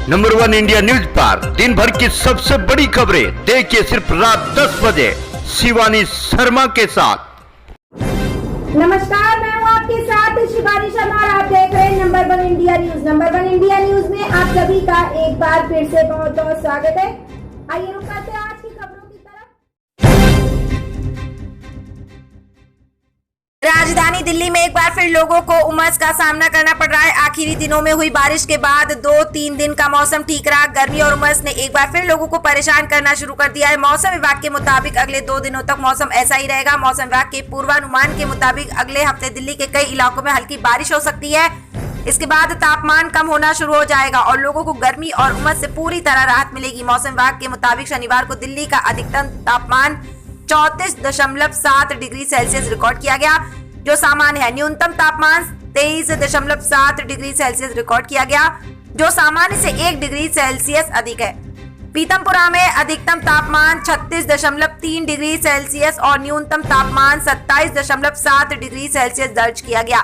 Number 1 India news पर दिन भर की सबसे बड़ी खबरें देखिए सिर्फ रात 10 बजे शिवानी शर्मा के साथ। नमस्कार, मैं हूँ आपके साथ शिवानी शर्मा और आप देख रहे हैं number 1 India news. Number 1 India news में आप सभी का एक बार फिर से बहुत बहुत स्वागत है। आइए रुक करते हैं आज की खबरों की तरफ। राजधानी दिल्ली में एक बार फिर लोगों को उमस का सामना करना पड़ रहा है। आखिरी दिनों में हुई बारिश के बाद 2-3 दिन का मौसम ठीक रहा। गर्मी और उमस ने एक बार फिर लोगों को परेशान करना शुरू कर दिया है। मौसम विभाग के मुताबिक अगले 2 दिनों तक मौसम ऐसा ही रहेगा। मौसम विभाग के पूर्वानुमान के मुताबिक अगले हफ्ते दिल्ली के कई इलाकों में हल्की बारिश हो सकती है। इसके बाद तापमान कम होना शुरू हो जाएगा और लोगों को गर्मी और उमस से पूरी तरह राहत मिलेगी। मौसम विभाग के मुताबिक शनिवार को दिल्ली का अधिकतम तापमान 34.7 डिग्री सेल्सियस रिकॉर्ड किया गया, जो सामान्य है। न्यूनतम तापमान 23.7 डिग्री सेल्सियस रिकॉर्ड किया गया, जो सामान्य से 1 डिग्री सेल्सियस अधिक है। पीतमपुरा में अधिकतम तापमान 36.3 डिग्री सेल्सियस और न्यूनतम तापमान 27.7 डिग्री सेल्सियस दर्ज किया गया।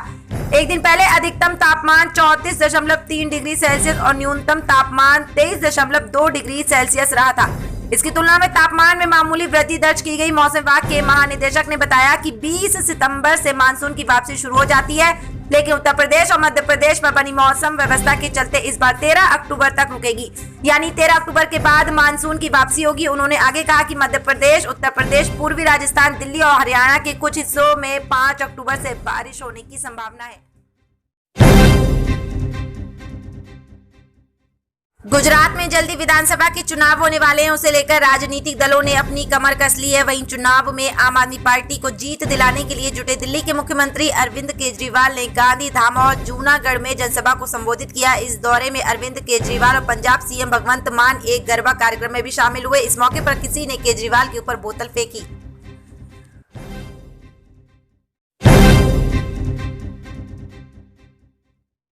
एक दिन पहले अधिकतम तापमान 34.3 डिग्री सेल्सियस और न्यूनतम तापमान 23.2 डिग्री सेल्सियस रहा था। इसकी तुलना में तापमान में मामूली वृद्धि दर्ज की गई। मौसम विभाग के महानिदेशक ने बताया कि 20 सितंबर से मानसून की वापसी शुरू हो जाती है, लेकिन उत्तर प्रदेश और मध्य प्रदेश में बनी मौसम व्यवस्था के चलते इस बार 13 अक्टूबर तक रुकेगी, यानी 13 अक्टूबर के बाद मानसून की वापसी होगी। उन्होंने आगे कहा कि मध्य प्रदेश, उत्तर प्रदेश, पूर्वी राजस्थान, दिल्ली और हरियाणा के कुछ हिस्सों में 5 अक्टूबर से बारिश होने की संभावना है। गुजरात में जल्दी विधानसभा के चुनाव होने वाले हैं, उसे लेकर राजनीतिक दलों ने अपनी कमर कस ली है। वहीं चुनाव में आम आदमी पार्टी को जीत दिलाने के लिए जुटे दिल्ली के मुख्यमंत्री अरविंद केजरीवाल ने गांधी धाम और जूनागढ़ में जनसभा को संबोधित किया। इस दौरे में अरविंद केजरीवाल और पंजाब सीएम भगवंत मान एक गरबा कार्यक्रम में भी शामिल हुए। इस मौके पर किसी ने केजरीवाल के ऊपर बोतल फेंकी।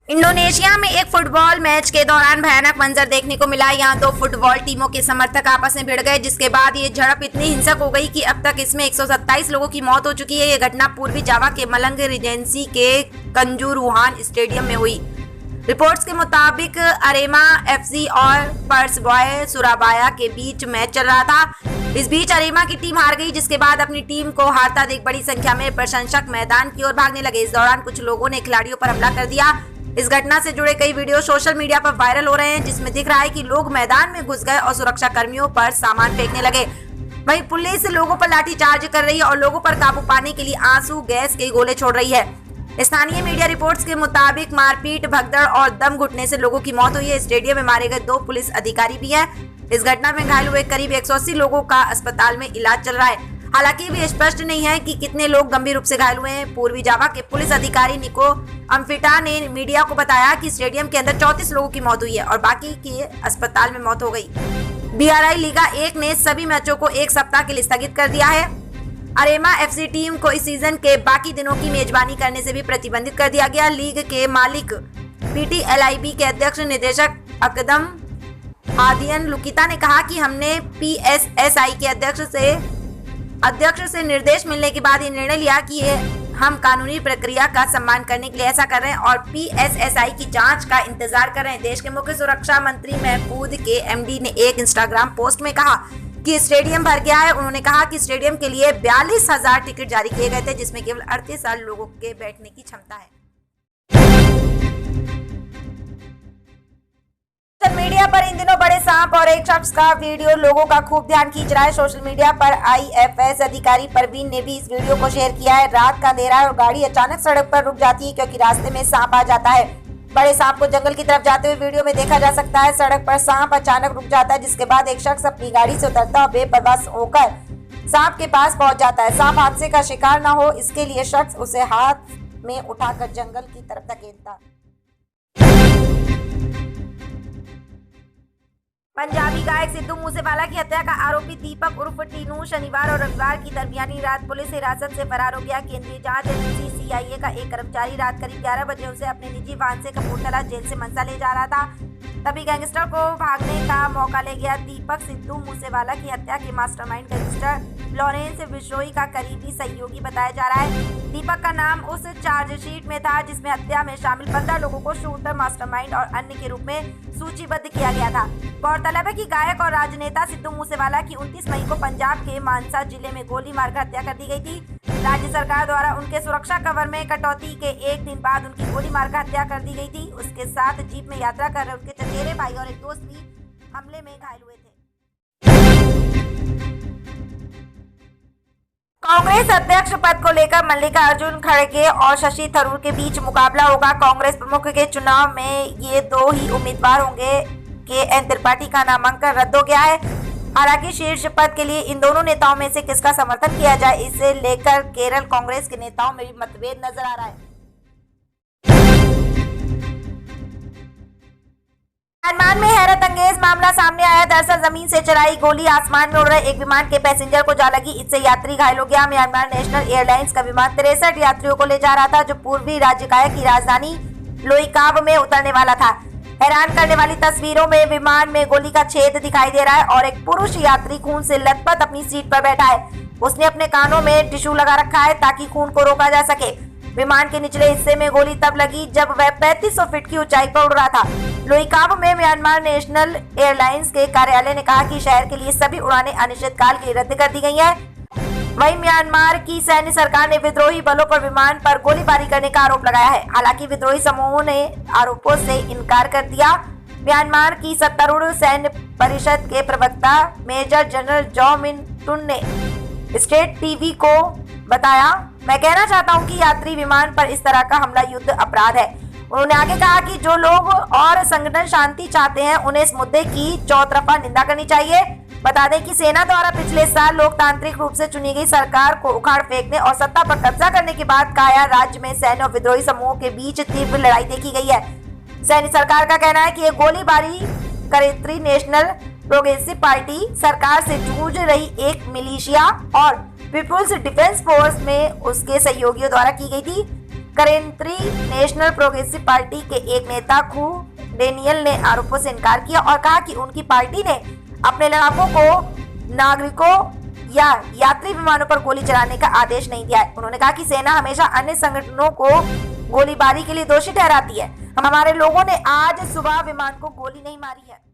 इंडोनेशिया में एक फुटबॉल मैच के दौरान भयानक मंजर देखने को मिला। यहाँ 2 फुटबॉल टीमों के समर्थक आपस में भिड़ गए, जिसके बाद ये झड़प इतनी हिंसक हो गई कि अब तक इसमें 127 लोगों की मौत हो चुकी है। ये घटना पूर्वी जावा के मलंग रिजेंसी के कंजुरुहान स्टेडियम में हुई। रिपोर्ट्स के मुताबिक अरेमा एफसी और पर्सबॉय सुराबाया के बीच मैच चल रहा था। इस बीच अरेमा की टीम हार गई, जिसके बाद अपनी टीम को हारता देख बड़ी संख्या में प्रशंसक मैदान की ओर भागने लगे। इस दौरान कुछ लोगों ने खिलाड़ियों पर हमला कर दिया। इस घटना से जुड़े कई वीडियो सोशल मीडिया पर वायरल हो रहे हैं, जिसमें दिख रहा है कि लोग मैदान में घुस गए और सुरक्षा कर्मियों पर सामान फेंकने लगे। वहीं पुलिस लोगों पर लाठीचार्ज कर रही है और लोगों पर काबू पाने के लिए आंसू गैस के गोले छोड़ रही है। स्थानीय मीडिया रिपोर्ट्स के मुताबिक मारपीट, भगदड़ और दम घुटने से लोगों की मौत हुई है। स्टेडियम में मारे गए 2 पुलिस अधिकारी भी हैं। इस घटना में घायल हुए करीब 180 लोगों का अस्पताल में इलाज चल रहा है। हालांकि ये स्पष्ट नहीं है कि कितने लोग गंभीर रूप से घायल हुए हैं। पूर्वी जावा के पुलिस अधिकारी निको अम्फिटा ने मीडिया को बताया कि स्टेडियम के अंदर 34 लोगों की मौत हुई है और बाकी की अस्पताल में मौत हो गई। BRI लीगा 1 ने सभी मैचों को 1 सप्ताह के लिए स्थगित कर दिया है। अरेमा एफसी टीम को इस सीजन के बाकी दिनों की मेजबानी करने से भी प्रतिबंधित कर दिया गया। लीग के मालिक PTLIB के अध्यक्ष निदेशक अकदम आदियन लुकिता ने कहा कि हमने PSSI के अध्यक्ष से निर्देश मिलने के बाद ये निर्णय लिया कि हम कानूनी प्रक्रिया का सम्मान करने के लिए ऐसा कर रहे हैं और PSSI की जांच का इंतजार कर रहे हैं। देश के मुख्य सुरक्षा मंत्री महफूज के MD ने एक इंस्टाग्राम पोस्ट में कहा कि स्टेडियम भर गया है। उन्होंने कहा कि स्टेडियम के लिए 42,000 टिकट जारी किए गए थे, जिसमें केवल 38,000 लोगों के बैठने की क्षमता है। सोशल मीडिया पर इन दिनों बड़े सांप और एक शख्स का वीडियो लोगों का खूब ध्यान खींच रहा है। सोशल मीडिया पर IFS अधिकारी परवीन ने भी इस वीडियो को शेयर किया है। रात का अंधेरा है और गाड़ी अचानक सड़क पर रुक जाती है क्योंकि रास्ते में सांप आ जाता है। बड़े सांप को जंगल की तरफ जाते हुए वीडियो में देखा जा सकता है। सड़क पर सांप अचानक रुक जाता है, जिसके बाद एक शख्स अपनी गाड़ी से उतरता और बेपरवाह होकर सांप के पास पहुंच जाता है। सांप हादसे का शिकार न हो, इसके लिए शख्स उसे हाथ में उठाकर जंगल की तरफ धकेलता। पंजाबी गायक सिद्धू मूसेवाला की हत्या का आरोपी दीपक उर्फ टीनू शनिवार और रविवार की दरमियानी रात पुलिस हिरासत से फरार हो गया। केंद्रीय जांच एजेंसी CIA का एक कर्मचारी रात करीब 11 बजे उसे अपने निजी वाहन से कपूरथला जेल से मंसा ले जा रहा था। तभी गैंगस्टर को भागने का मौका ले गया। दीपक सिद्धू मूसेवाला की हत्या के मास्टरमाइंड गैंगस्टर लॉरेंस बिश्नोई का करीबी सहयोगी बताया जा रहा है। दीपक का नाम उस चार्जशीट में था जिसमें हत्या में शामिल 15 लोगों को शूटर, मास्टरमाइंड और अन्य के रूप में सूचीबद्ध किया गया था। गौरतलब है कि गायक और राजनेता सिद्धू मूसेवाला की 29 मई को पंजाब के मानसा जिले में गोली मारकर हत्या कर दी गई थी। राज्य सरकार द्वारा उनके सुरक्षा कवर में कटौती के एक दिन बाद उनकी गोली मारकर हत्या कर दी गई थी। उसके साथ जीप में यात्रा कर रहे उनके चचेरे भाई और एक दोस्त भी हमले में घायल हुए थे। कांग्रेस अध्यक्ष पद को लेकर मल्लिकार्जुन खड़गे और शशि थरूर के बीच मुकाबला होगा। कांग्रेस प्रमुख के चुनाव में ये दो ही उम्मीदवार होंगे। के त्रिपाठी का नामांकन रद्द हो गया है। हालांकि शीर्ष पद के लिए इन दोनों नेताओं में से किसका समर्थन किया जाए, इसे लेकर केरल कांग्रेस के नेताओं में भी मतभेद नजर आ रहा है। म्यांमार में हैरत अंगेज मामला सामने आया। दरअसल जमीन से चलाई गोली आसमान में उड़ रहे एक विमान के पैसेंजर को जा लगी, इससे यात्री घायल हो गया। म्यांमार नेशनल एयरलाइंस का विमान 63 यात्रियों को ले जा रहा था जो पूर्वी राज्य की राजधानी लोईकाब में उतरने वाला था। हैरान करने वाली तस्वीरों में विमान में गोली का छेद दिखाई दे रहा है और एक पुरुष यात्री खून से लथपथ अपनी सीट पर बैठा है। उसने अपने कानों में टिश्यू लगा रखा है ताकि खून को रोका जा सके। विमान के निचले हिस्से में गोली तब लगी जब वह 3500 फीट की ऊंचाई पर उड़ रहा था। लोईकाब में म्यांमार नेशनल एयरलाइंस के कार्यालय ने कहा कि शहर के लिए सभी उड़ानें अनिश्चितकाल के लिए रद्द कर दी गई हैं। वहीं म्यांमार की सैन्य सरकार ने विद्रोही बलों पर विमान पर गोलीबारी करने का आरोप लगाया है। हालांकि विद्रोही समूहों ने आरोपों से इनकार कर दिया। म्यांमार की सत्तारूढ़ सैन्य परिषद के प्रवक्ता मेजर जनरल जॉ मिन टुन ने स्टेट टीवी को बताया, मैं कहना चाहता हूं कि यात्री विमान पर इस तरह का हमला युद्ध अपराध है। उन्होंने आगे कहा कि जो लोग और संगठन शांति चाहते हैं उन्हें इस मुद्दे की चौतरफा निंदा करनी चाहिए। बता दें कि सेना द्वारा पिछले साल लोकतांत्रिक रूप से चुनी गई सरकार को उखाड़ फेंकने और सत्ता पर कब्जा करने के बाद काया राज्य में सैन्य और विद्रोही समूहों के बीच तीव्र लड़ाई देखी गई है। सैन्य सरकार का कहना है कि ये गोलीबारी करेत्री नेशनल प्रोग्रेसिव पार्टी सरकार से जूझ रही एक मिलिशिया और पीपुल्स डिफेंस फोर्स में उसके सहयोगियों द्वारा की गई थी। करेंत्री नेशनल प्रोग्रेसिव पार्टी के एक नेता खू डेनियल ने आरोपों से इनकार किया और कहा कि उनकी पार्टी ने अपने लड़ाकों को नागरिकों या यात्री विमानों पर गोली चलाने का आदेश नहीं दिया है। उन्होंने कहा कि सेना हमेशा अन्य संगठनों को गोलीबारी के लिए दोषी ठहराती है। हमारे लोगों ने आज सुबह विमान को गोली नहीं मारी है।